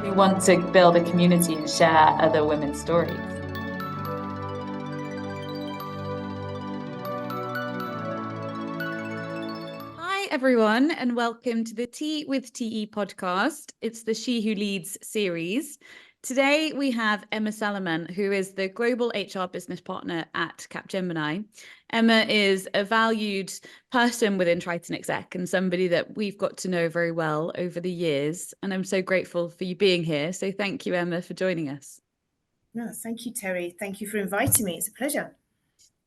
who want to build a community and share other women's stories. Hi, everyone, and welcome to the Tea with TE podcast. It's the She Who Leads series. Today, we have Emma Salaman, who is the Global HR Business Partner at Capgemini. Emma is a valued person within Triton Exec and somebody that we've got to know very well over the years. And I'm so grateful for you being here. So thank you, Emma, for joining us. No, thank you, Terry. Thank you for inviting me. It's a pleasure.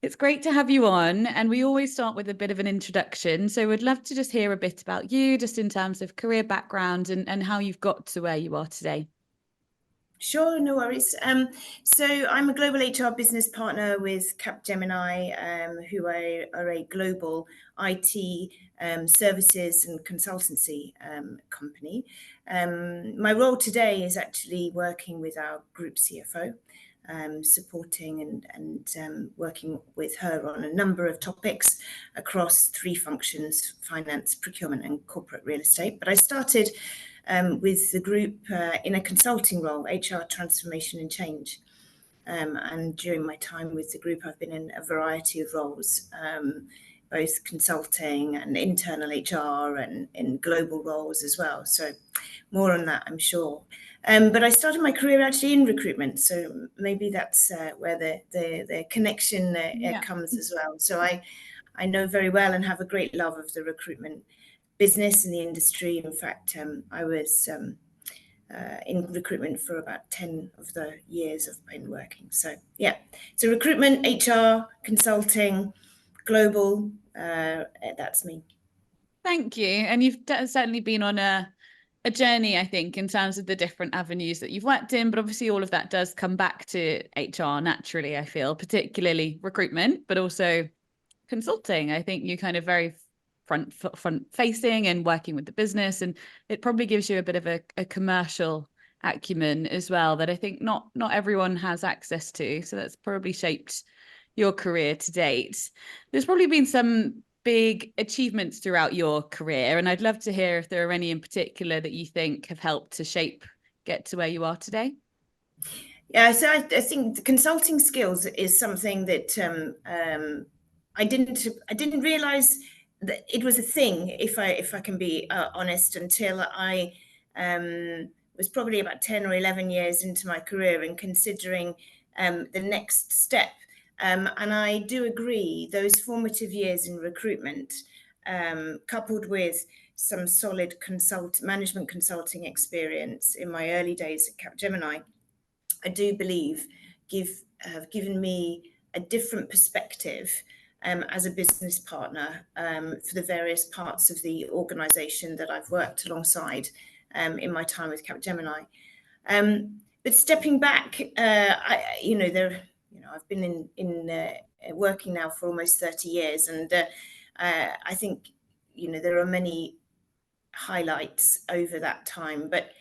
It's great to have you on, and we always start with a bit of an introduction. So we'd love to just hear a bit about you, just in terms of career background and how you've got to where you are today. Sure, no worries. So I'm a global HR business partner with Capgemini, who are a global IT services and consultancy company. My role today is actually working with our group CFO, supporting and working with her on a number of topics across three functions: finance, procurement, and corporate real estate. But I started with the group in a consulting role, HR transformation and change. And during my time with the group, I've been in a variety of roles, both consulting and internal HR and in global roles as well. So more on that, I'm sure. But I started my career actually in recruitment, so maybe that's where the connection comes as well. So I know very well and have a great love of the recruitment business and the industry. In fact, I was in recruitment for about 10 of the years I've been working. So yeah, so recruitment, HR, consulting, global, that's me. Thank you. And you've certainly been on a journey, I think, in terms of the different avenues that you've worked in, but obviously all of that does come back to HR naturally, I feel, particularly recruitment, but also consulting. I think you kind of very front facing and working with the business, and it probably gives you a bit of a commercial acumen as well that I think not everyone has access to. So that's probably shaped your career to date. There's probably been some big achievements throughout your career, and I'd love to hear if there are any in particular that you think have helped to get to where you are today. Yeah, so I think the consulting skills is something that I didn't realize that it was a thing, if I can be honest, until I was probably about 10 or 11 years into my career and considering the next step. And I do agree, those formative years in recruitment, coupled with some solid management consulting experience in my early days at Capgemini, I do believe have given me a different perspective as a business partner for the various parts of the organisation that I've worked alongside in my time with Capgemini. But stepping back, I've been in working now for almost 30 years, and I think there are many highlights over that time. But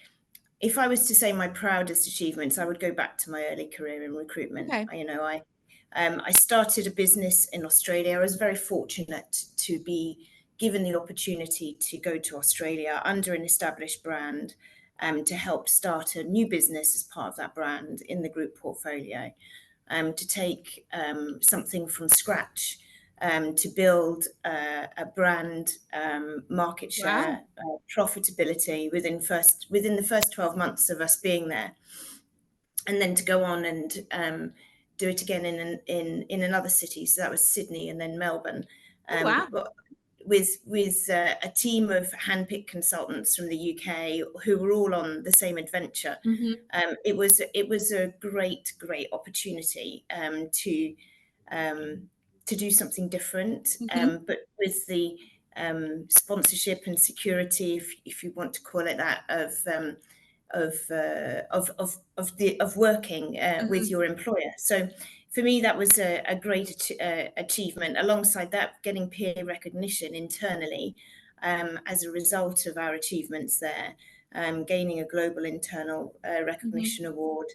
if I was to say my proudest achievements, I would go back to my early career in recruitment. Okay. I started a business in Australia. I was very fortunate to be given the opportunity to go to Australia under an established brand to help start a new business as part of that brand in the group portfolio, to take something from scratch, to build a brand, market share, profitability within the first 12 months of us being there, and then to go on and do it again in another city. So that was Sydney and then Melbourne. With a team of handpicked consultants from the UK who were all on the same adventure. Mm-hmm. It was a great opportunity to do something different, mm-hmm. But with the sponsorship and security, if you want to call it that, of working mm-hmm. with your employer. So for me, that was a great achievement. Alongside that, getting peer recognition internally as a result of our achievements there, gaining a global internal recognition mm-hmm. award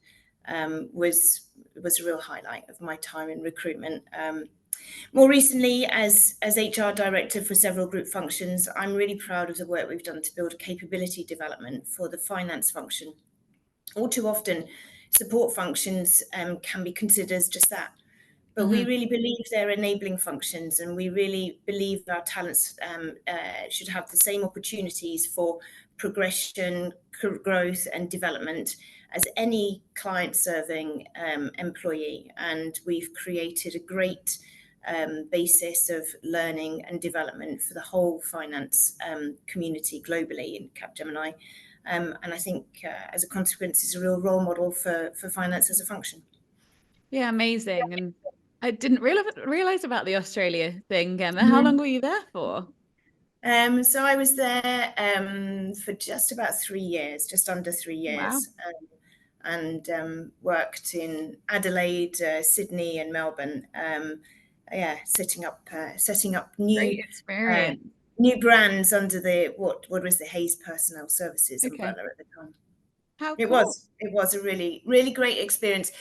was a real highlight of my time in recruitment. More recently, as HR director for several group functions, I'm really proud of the work we've done to build capability development for the finance function all too often support functions can be considered as just that. But we Mm-hmm. really believe they're enabling functions, and we really believe our talents should have the same opportunities for progression, growth, and development as any client-serving employee. And we've created a great basis of learning and development for the whole finance community globally in Capgemini. And I think as a consequence, it's a real role model for finance as a function. Yeah, amazing. And I didn't realize about the Australia thing, Emma. How long were you there for? So I was there for just about 3 years, just under 3 Wow. years, and worked in Adelaide, Sydney, and Melbourne. Setting up Great experience. new brands under the what was the Hayes Personnel Services Okay. umbrella at the time. How It cool. was a really, really great experience,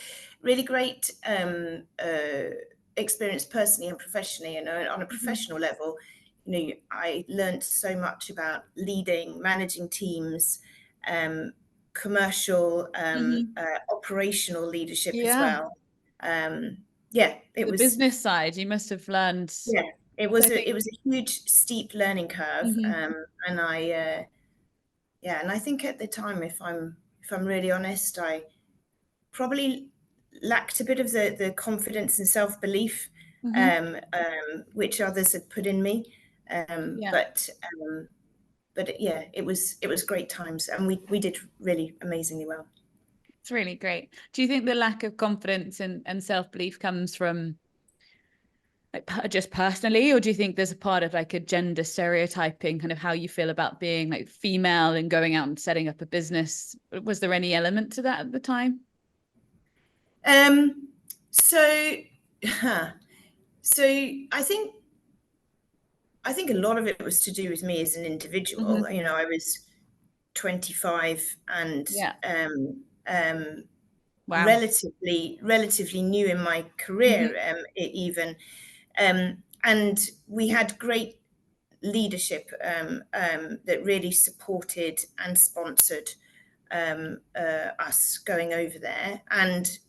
really great experience personally and professionally. And on a professional level, I learned so much about leading, managing teams, commercial, operational leadership as well. The business side, you must have learned. Yeah, it was a huge, steep learning curve, and I think at the time, if I'm really honest, I probably lacked a bit of the confidence and self-belief which others had put in me. But it was great times, and we did really amazingly well. It's really great. Do you think the lack of confidence and self-belief comes from just personally, or do you think there's a part of like a gender stereotyping, kind of how you feel about being like female and going out and setting up a business? Was there any element to that at the time? So I think a lot of it was to do with me as an individual. I was 25 and wow. relatively new in my career, even. And we had great leadership that really supported and sponsored us going over there, and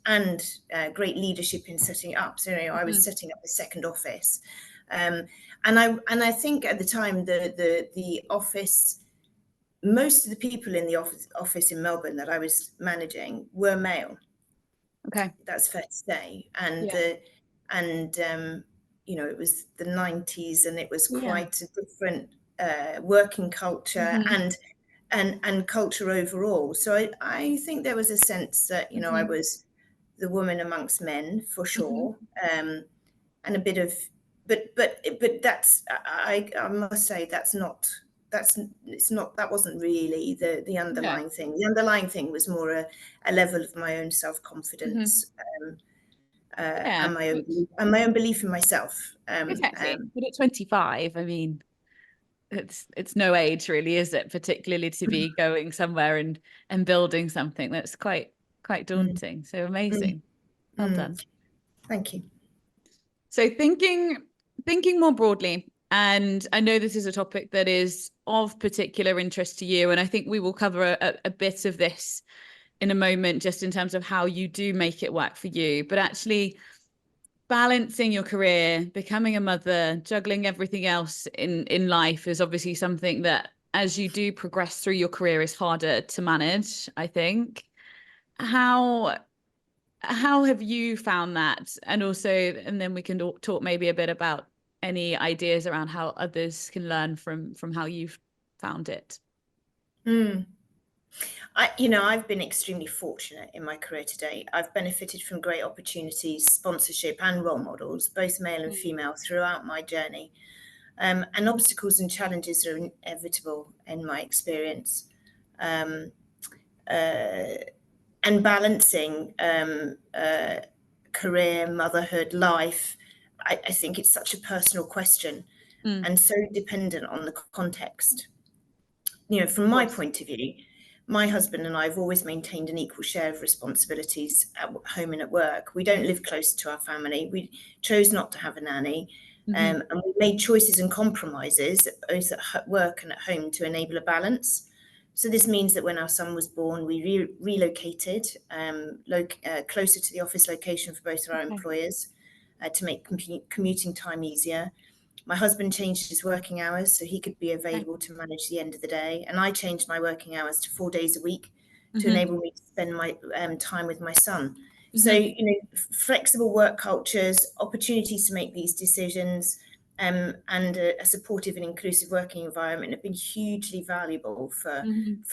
great leadership in setting up. So I was setting up a second office, and I think at the time the office, most of the people in the office in Melbourne that I was managing were male. Okay, that's fair to say, and it was the 90s, and it was quite a different working culture and culture overall. So I think there was a sense that I was the woman amongst men for sure, and a bit of, but that's I must say that wasn't really the underlying thing. The underlying thing was more a level of my own self-confidence. And my own belief in myself. Exactly. But at 25, I mean, it's no age really, is it? Particularly to be going somewhere and building something that's quite daunting. So amazing. Well done. Thank you. So thinking more broadly, and I know this is a topic that is of particular interest to you, and I think we will cover a bit of this in a moment, just in terms of how you do make it work for you, but actually balancing your career, becoming a mother, juggling everything else in life is obviously something that, as you do progress through your career, is harder to manage, I think. How have you found that? And also, and then we can talk maybe a bit about any ideas around how others can learn from how you've found it. I've been extremely fortunate in my career to date. I've benefited from great opportunities, sponsorship, and role models, both male and female, throughout my journey. And obstacles and challenges are inevitable in my experience. And balancing career, motherhood, life, I think it's such a personal question and so dependent on the context. From my point of view, my husband and I have always maintained an equal share of responsibilities at home and at work. We don't live close to our family. We chose not to have a nanny. And we made choices and compromises both at work and at home to enable a balance. So this means that when our son was born, we relocated closer to the office location for both of our employers to make commuting time easier. My husband changed his working hours so he could be available to manage the end of the day. And I changed my working hours to 4 days a week to enable me to spend my time with my son. So, you know, flexible work cultures, opportunities to make these decisions, and a supportive and inclusive working environment have been hugely valuable for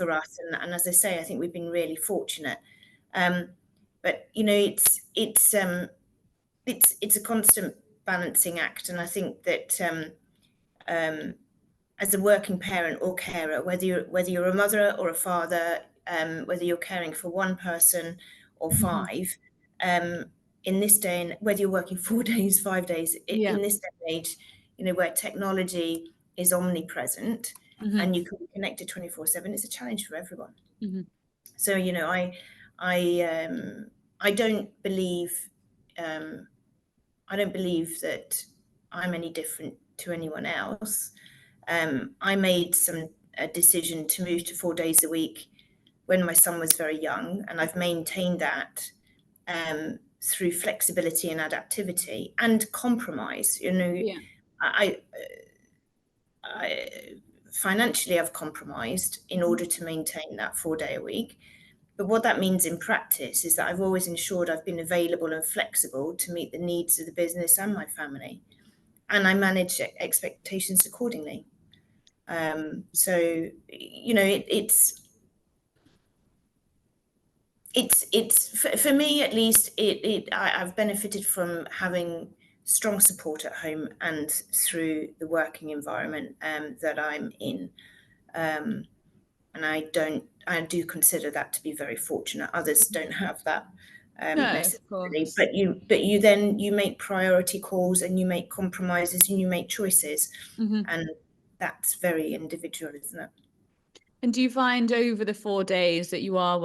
us. And as I say, I think we've been really fortunate. But, you know, it's a constant balancing act. And I think that as a working parent or carer, whether you're a mother or a father, whether you're caring for one person or five, in this day, and whether you're working 4 days, 5 days, in this day and age, you know, where technology is omnipresent and you can be connected 24/7, it's a challenge for everyone. So, you know, I don't believe that I'm any different to anyone else. I made a decision to move to 4 days a week when my son was very young, and I've maintained that through flexibility and adaptivity and compromise. You know, I financially I've compromised in order to maintain that 4 day a week. But what that means in practice is that I've always ensured I've been available and flexible to meet the needs of the business and my family, and I manage expectations accordingly. So, you know, it's for me at least. I've benefited from having strong support at home and through the working environment that I'm in, and I do consider that to be very fortunate. Others don't have that necessarily, but you make priority calls and you make compromises and you make choices, and that's very individual, isn't it? And do you find over the 4 days that you are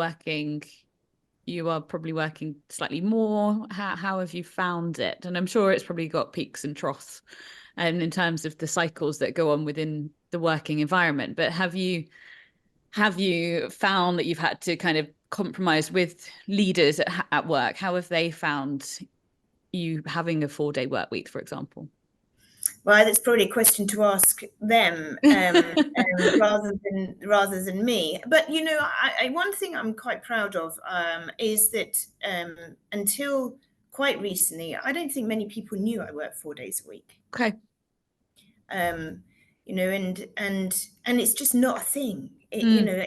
probably working slightly more? How have you found it? And I'm sure it's probably got peaks and troughs in terms of the cycles that go on within the working environment. But have you found that you've had to kind of compromise with leaders at work? How have they found you having a 4 day work week, for example? Well, that's probably a question to ask them rather than me. But, you know, one thing I'm quite proud of is that until quite recently, I don't think many people knew I worked 4 days a week. Okay. You know, and it's just not a thing. You know,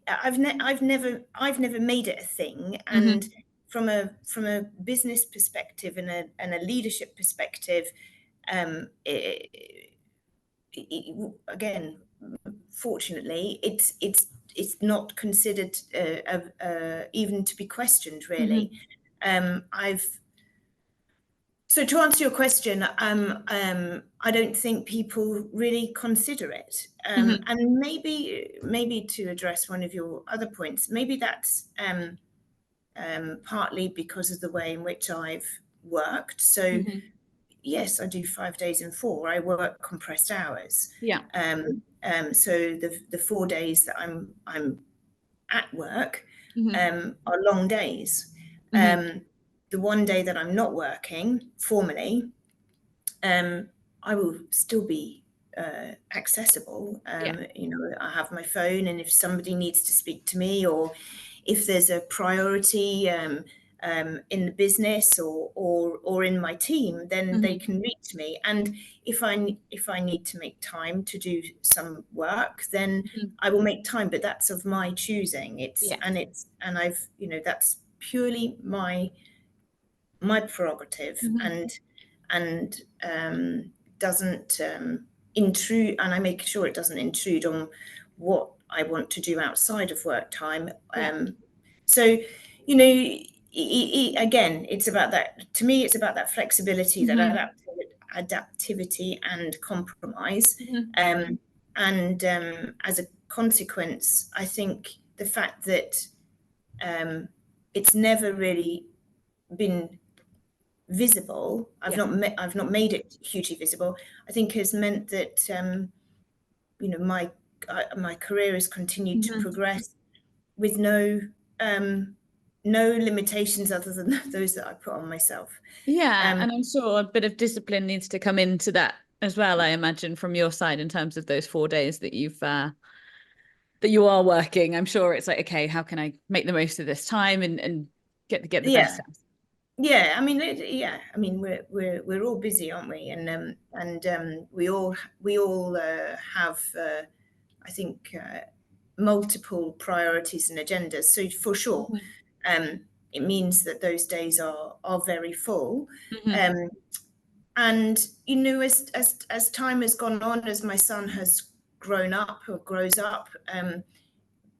I've never made it a thing. And from a business perspective and a leadership perspective, again, fortunately, it's not considered even to be questioned, really. So to answer your question, I don't think people really consider it, and maybe to address one of your other points, maybe that's partly because of the way in which I've worked. So. Yes, I do 5 days in 4. I work compressed hours. So the 4 days that I'm at work are long days. The one day that I'm not working formally, I will still be accessible. You know, I have my phone, and if somebody needs to speak to me, or if there's a priority in the business or in my team, then they can reach me. And if I need to make time to do some work, then I will make time. But that's of my choosing. And I've, you know, that's purely my prerogative, and doesn't intrude. And I make sure it doesn't intrude on what I want to do outside of work time. So, you know. Again, it's about that. To me, it's about that flexibility, that adaptivity and compromise. And as a consequence, I think the fact that it's never really been visible, I've not made it hugely visible, I think has meant that you know, my career has continued to Mhm. progress with no limitations other than those that I put on myself. Yeah, and I'm sure a bit of discipline needs to come into that as well, I imagine, from your side in terms of those 4 days that that you are working. I'm sure it's like, okay, how can I make the most of this time and get the best out? Yeah, I mean, we're all busy, aren't we? And we all have, I think, multiple priorities and agendas. So for sure, it means that those days are very full. And as time has gone on, as my son has grown up or grows up,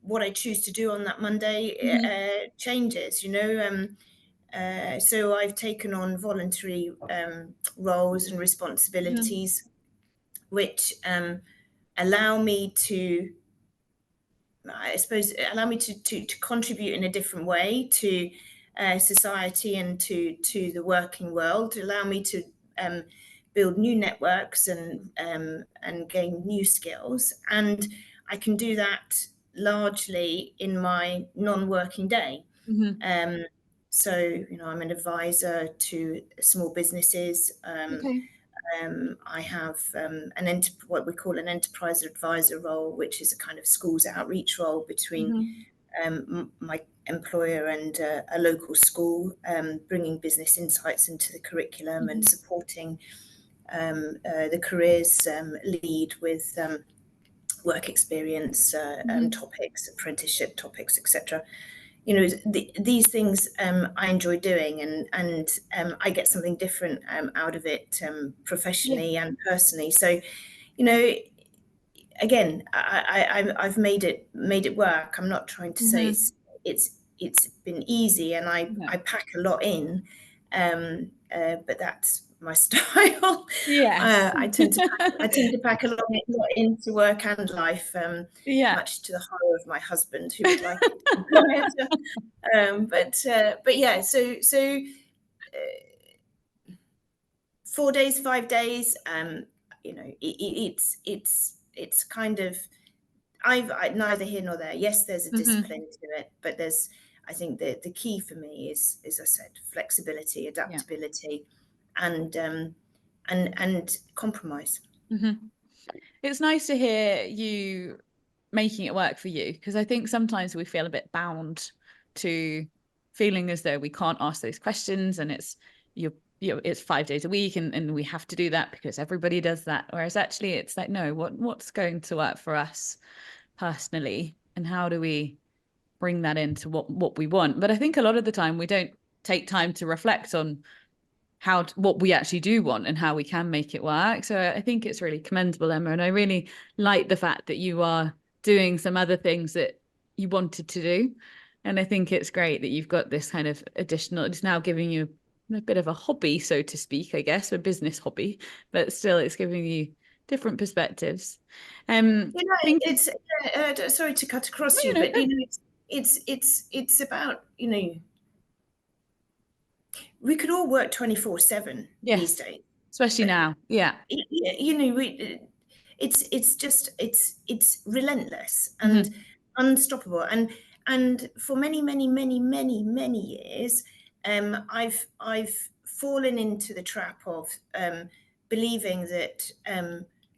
what I choose to do on that Monday changes. So I've taken on voluntary roles and responsibilities, which allow me to, I suppose, to contribute in a different way to society and to the working world, allow me to build new networks and gain new skills. And I can do that largely in my non-working day. So, I'm an advisor to small businesses. I have what we call an enterprise advisor role, which is a kind of schools outreach role between my employer and a local school, bringing business insights into the curriculum and supporting the careers lead with work experience topics, apprenticeship topics, etc. These things I enjoy doing, and I get something different out of it professionally and personally. So, again, I've made it work. I'm not trying to say it's been easy, and I pack a lot in, but that's my style. Yes. I tend to pack a lot into work and life, much to the horror of my husband, who would like it to be quieter. But yeah, so 4 days, 5 days, it's kind of, I neither here nor there. Yes, there's a discipline to it, but I think the key for me is, as I said, flexibility, adaptability, and compromise. It's nice to hear you making it work for you, because I think sometimes we feel a bit bound to feeling as though we can't ask those questions, and it's it's 5 days a week and we have to do that because everybody does that. Whereas actually it's like, no, what's going to work for us personally, and how do we bring that into what we want? But I think a lot of the time we don't take time to reflect on what we actually do want and how we can make it work. So I think it's really commendable, Emma, and I really like the fact that you are doing some other things that you wanted to do. And I think it's great that you've got this kind of additional, it's now giving you a bit of a hobby, so to speak, I guess, a business hobby, but still it's giving you different perspectives. It's sorry to cut across you, but it's about, we could all work 24/7 these days, especially now. It's relentless and unstoppable, and for many years, I've fallen into the trap of believing that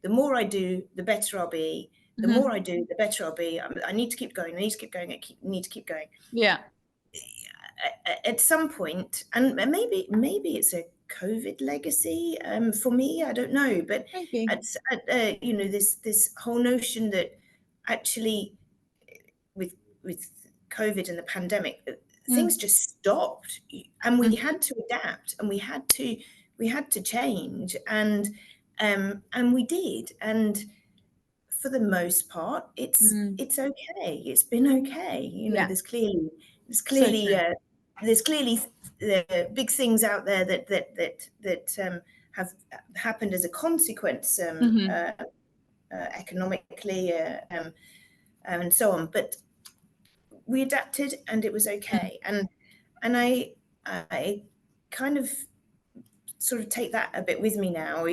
the more I do, the better I'll be. The more I do, the better I'll be. I need to keep going. I need to keep going. Need to keep going. At some point, and maybe it's a COVID legacy for me, I don't know, but this whole notion that actually with COVID and the pandemic, things just stopped, and we had to adapt, and we had to change, and we did, and for the most part, it's okay. It's been okay. There's clearly big things out there that have happened as a consequence, economically, and so on. But we adapted, and it was okay. And I kind of sort of take that a bit with me now.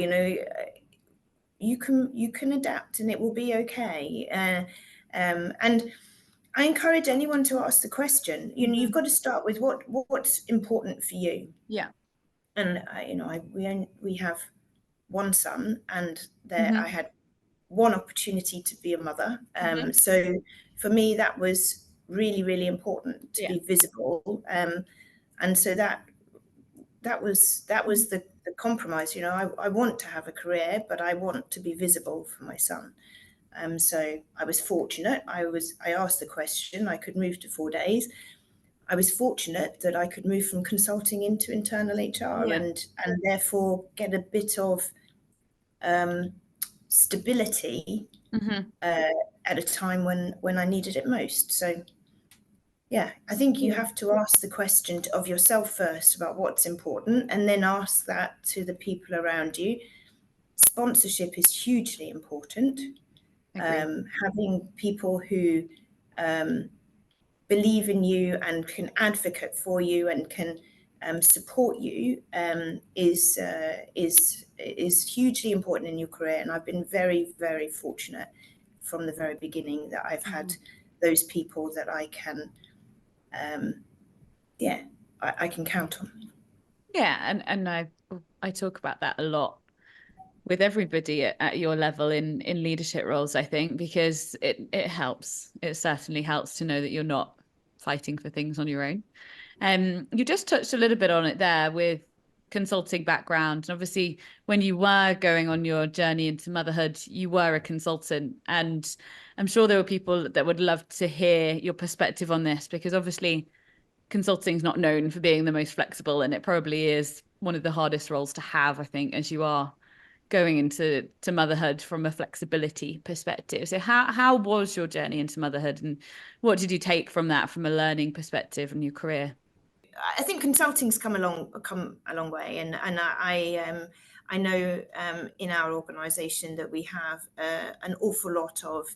you can adapt, and it will be okay. And I encourage anyone to ask the question. You know, you've got to start with what's important for you. Yeah. And we have one son, and I had one opportunity to be a mother. So for me, that was really, really important to be visible. And so that was the compromise. You know, I want to have a career, but I want to be visible for my son. So I was fortunate. I asked the question. I could move to 4 days. I was fortunate that I could move from consulting into internal HR, and therefore get a bit of stability at a time when I needed it most. So yeah, I think you have to ask the question of yourself first about what's important, and then ask that to the people around you. Sponsorship is hugely important. Having people who believe in you and can advocate for you and can support you is hugely important in your career. And I've been very, very fortunate from the very beginning that I've had those people that I can, I can count on. Yeah, and I talk about that a lot with everybody at your level in leadership roles, I think, because it helps. It certainly helps to know that you're not fighting for things on your own. You just touched a little bit on it there with consulting background. And obviously, when you were going on your journey into motherhood, you were a consultant. And I'm sure there were people that would love to hear your perspective on this, because obviously consulting is not known for being the most flexible, and it probably is one of the hardest roles to have, I think, as you are going into motherhood from a flexibility perspective. So how was your journey into motherhood, and what did you take from that from a learning perspective in your career? I think consulting's come a long way, and I know in our organisation that we have an awful lot of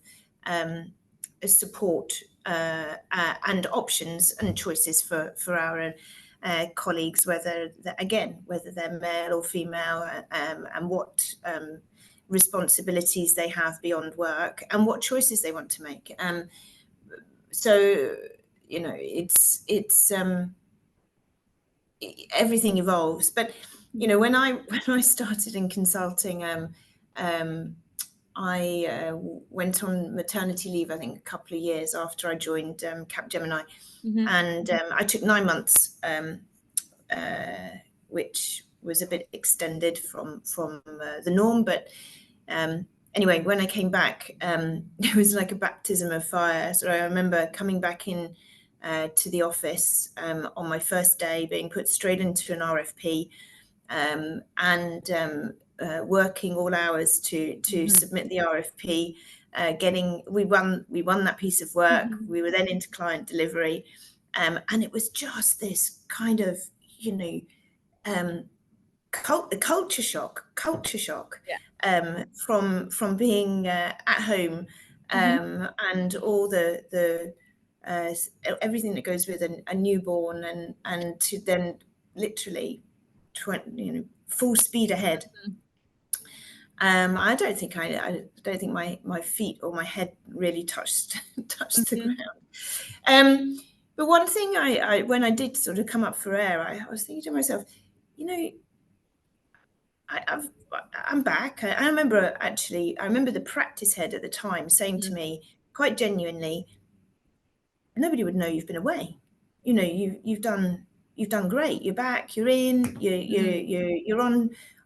support and options and choices for our colleagues, whether they're male or female, and what responsibilities they have beyond work, and what choices they want to make. So you know, it's everything evolves. But you know, when I started in consulting, I went on maternity leave, I think a couple of years after I joined Capgemini, and I took 9 months, which was a bit extended from the norm. But anyway, when I came back, it was like a baptism of fire. So I remember coming back in to the office on my first day, being put straight into an RFP, and working all hours to submit the RFP. We won that piece of work. We were then into client delivery, and it was just this kind of, you know, culture shock. From being at home, and all the everything that goes with a newborn, and to then literally full speed ahead. I don't think my feet or my head really touched the ground. But one thing I when I did sort of come up for air, I was thinking to myself, you know, I'm back. I remember the practice head at the time saying to me quite genuinely, nobody would know you've been away. You know, you've done great. You're back. You're in. You're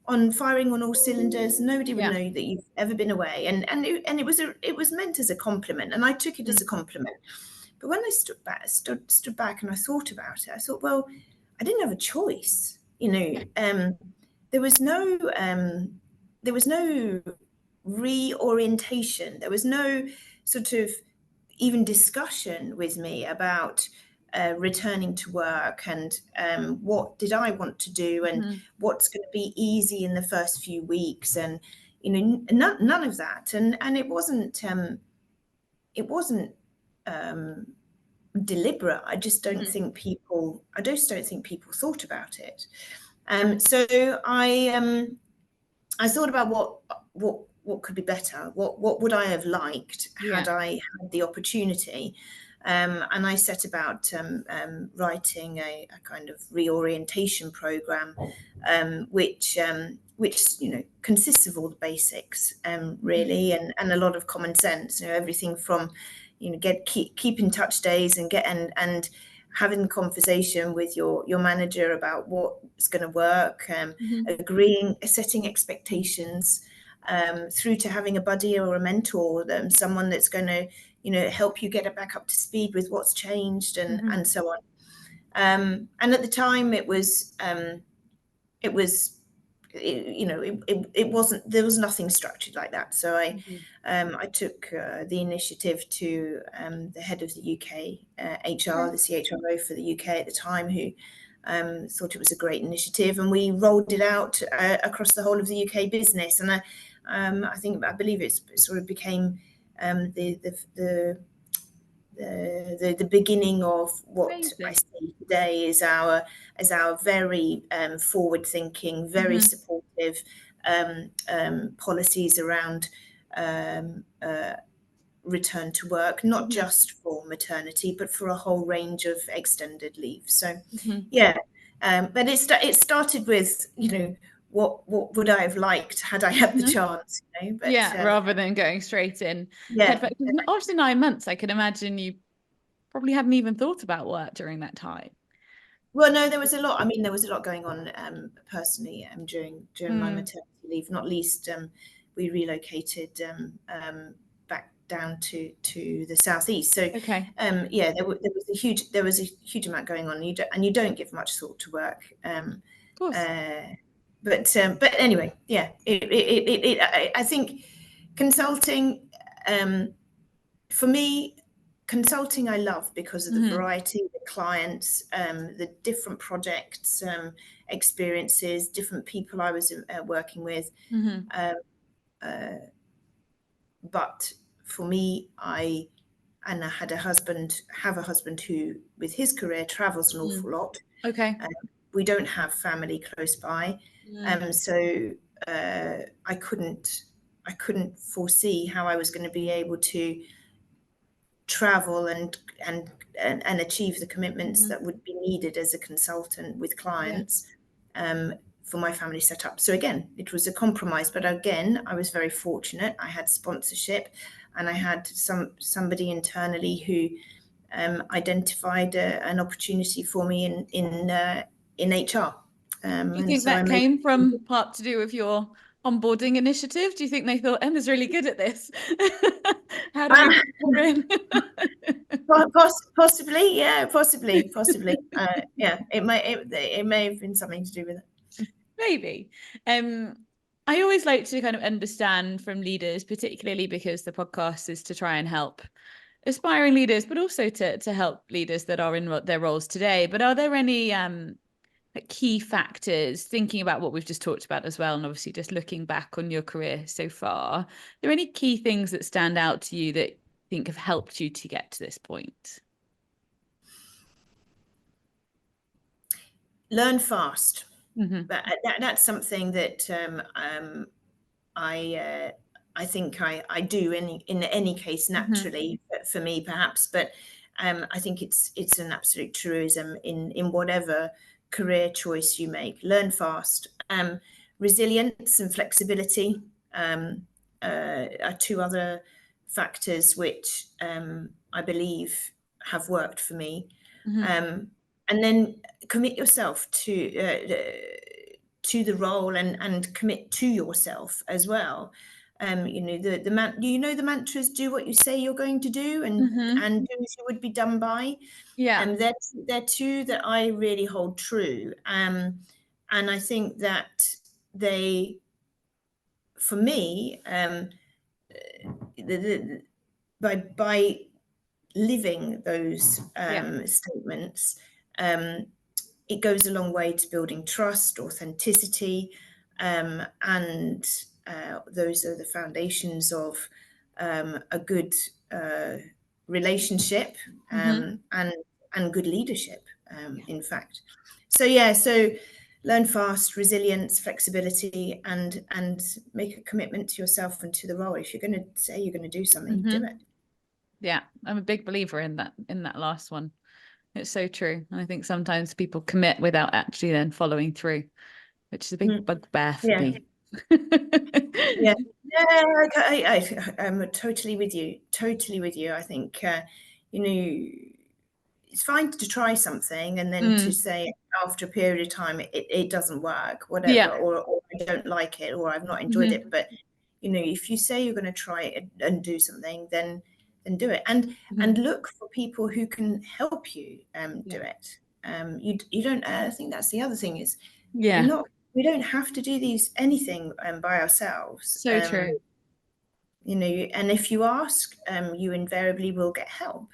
on firing on all cylinders. Nobody would know that you've ever been away. And it was meant as a compliment, and I took it as a compliment. But when I stood back and I thought about it, I thought, well, I didn't have a choice. You know, there was no reorientation. There was no sort of even discussion with me about returning to work, and what did I want to do, and what's going to be easy in the first few weeks, and you know, none of that. And it wasn't deliberate. I just don't think people thought about it. So I thought about could be better? What would I have liked had I had the opportunity? And I set about writing a kind of reorientation program, which consists of all the basics, really, and a lot of common sense. Everything from keep in touch days and having conversation with your manager about what's going to work, setting expectations, through to having a buddy or a mentor, someone that's going to help you get it back up to speed with what's changed and so on. And at the time it wasn't, there was nothing structured like that. So I took the initiative to the head of the UK HR, the CHRO for the UK at the time, who thought it was a great initiative, and we rolled it out across the whole of the UK business. And I believe it sort of became the beginning of what I see today is our very forward-thinking, very supportive policies around return to work, not just for maternity, but for a whole range of extended leave. So, but it started with, what would I have liked had I had the chance? But, rather than going straight in. After 9 months, I can imagine you probably hadn't even thought about work during that time. Well, no, there was a lot. I mean, there was a lot going on personally during my maternity leave. Not least, we relocated back down to the southeast. So, there was a huge amount going on. You don't give much thought to work. Of course. But anyway, I think consulting, for me, consulting I love because of the variety, the clients, the different projects, experiences, different people I was working with. But for me, I have a husband who, with his career, travels an awful lot. We don't have family close by, so I couldn't foresee how I was going to be able to travel and achieve the commitments that would be needed as a consultant with clients for my family setup. So again, it was a compromise, but again, I was very fortunate. I had sponsorship, and I had somebody internally who identified an opportunity for me in HR. Do you think that came from part to do with your onboarding initiative? Do you think they thought Emma's really good at this? How do we get her in? Possibly. It may have been something to do with it. Maybe. I always like to kind of understand from leaders, particularly because the podcast is to try and help aspiring leaders, but also to help leaders that are in their roles today. But are there any key factors, thinking about what we've just talked about as well, and obviously just looking back on your career so far, are there any key things that stand out to you that you think have helped you to get to this point? Learn fast. But that's something that I think I do in any case naturally, for me perhaps, but I think it's an absolute truism in whatever career choice you make. Learn fast. Resilience and flexibility are two other factors which I believe have worked for me. And then commit yourself to the role and commit to yourself as well. The mantras: do what you say you're going to do, and do as you would be done by. And they're two that I really hold true. And I think that they, for me, by living those statements, it goes a long way to building trust, authenticity, and those are the foundations of a good relationship, and good leadership, in fact. So learn fast, resilience, flexibility, and make a commitment to yourself and to the role. If you're going to say you're going to do something, do it. Yeah, I'm a big believer in that last one. It's so true. And I think sometimes people commit without actually then following through, which is a big bugbear for me. Yeah, I'm totally with you. Totally with you. I think, it's fine to try something and then to say after a period of time it doesn't work, whatever, or I don't like it, or I've not enjoyed it. But if you say you're going to try it and do something, then do it, and look for people who can help you do it. You don't. I think that's the other thing is, we don't have to do anything by ourselves. So true. And if you ask, you invariably will get help.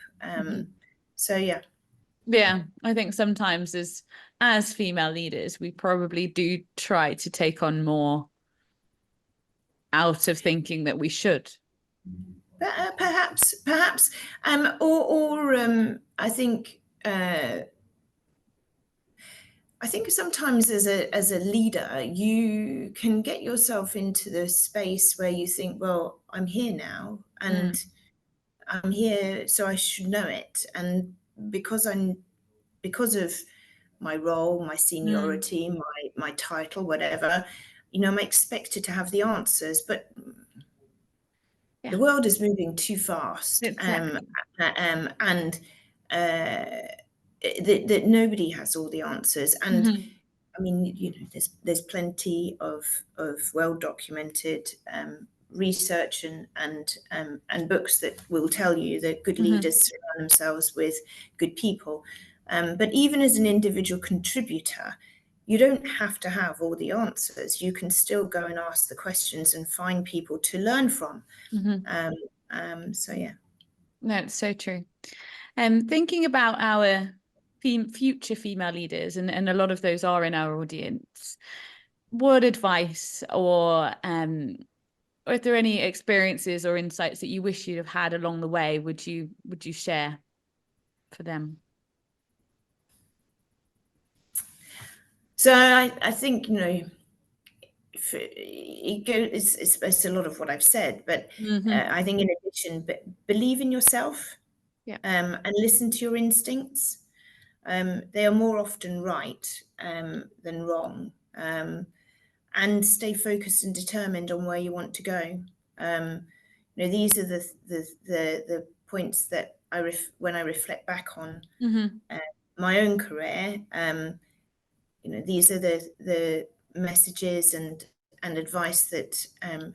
So yeah, I think sometimes as female leaders, we probably do try to take on more out of thinking that we should. Perhaps, or I think sometimes as a leader, you can get yourself into the space where you think, well, I'm here now, and I'm here, so I should know it, and because of my role, my seniority, my title, whatever, I'm expected to have the answers, but the world is moving too fast. Exactly. And that nobody has all the answers. And I mean, there's plenty of well-documented research and books that will tell you that good leaders surround themselves with good people. But even as an individual contributor, you don't have to have all the answers. You can still go and ask the questions and find people to learn from. So yeah. No, it's so true. Thinking about our future female leaders, and a lot of those are in our audience, what advice or if there are any experiences or insights that you wish you'd have had along the way, would you share for them? So I think, it's a lot of what I've said, but I think in addition, believe in yourself, and listen to your instincts. They are more often right than wrong, and stay focused and determined on where you want to go. These are the points that when I reflect back on my own career. These are the messages and advice that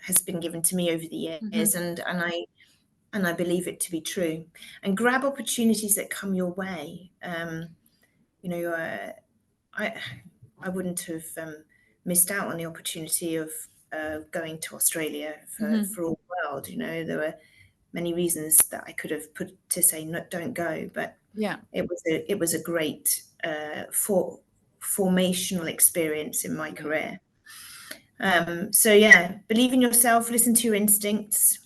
has been given to me over the years, and I believe it to be true. And grab opportunities that come your way. I wouldn't have missed out on the opportunity of going to Australia for all the world. There were many reasons that I could have put to say no, don't go, but it was a great formational experience in my career. So yeah, believe in yourself, listen to your instincts,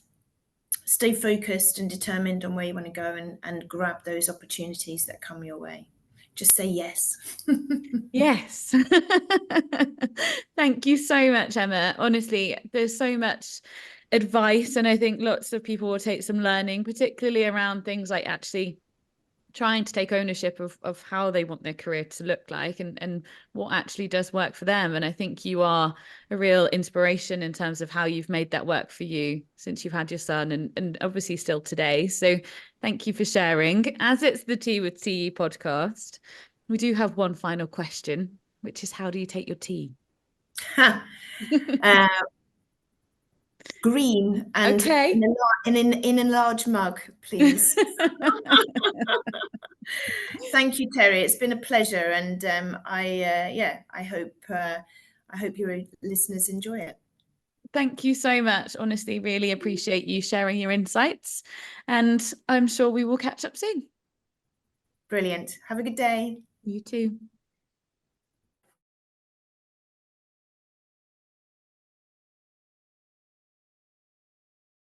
stay focused and determined on where you want to go, and grab those opportunities that come your way. Just say yes. Yes. Thank you so much, Emma. Honestly, there's so much advice, and I think lots of people will take some learning, particularly around things like actually trying to take ownership of how they want their career to look like, and what actually does work for them. And I think you are a real inspiration in terms of how you've made that work for you since you've had your son, and obviously still today. So thank you for sharing. As it's the Tea with TE podcast, we do have one final question, which is, how do you take your tea? Green and in a large mug, please. Thank you, Terry. It's been a pleasure, and I hope your listeners enjoy it. Thank you so much. Honestly, really appreciate you sharing your insights, and I'm sure we will catch up soon. Brilliant. Have a good day. You too.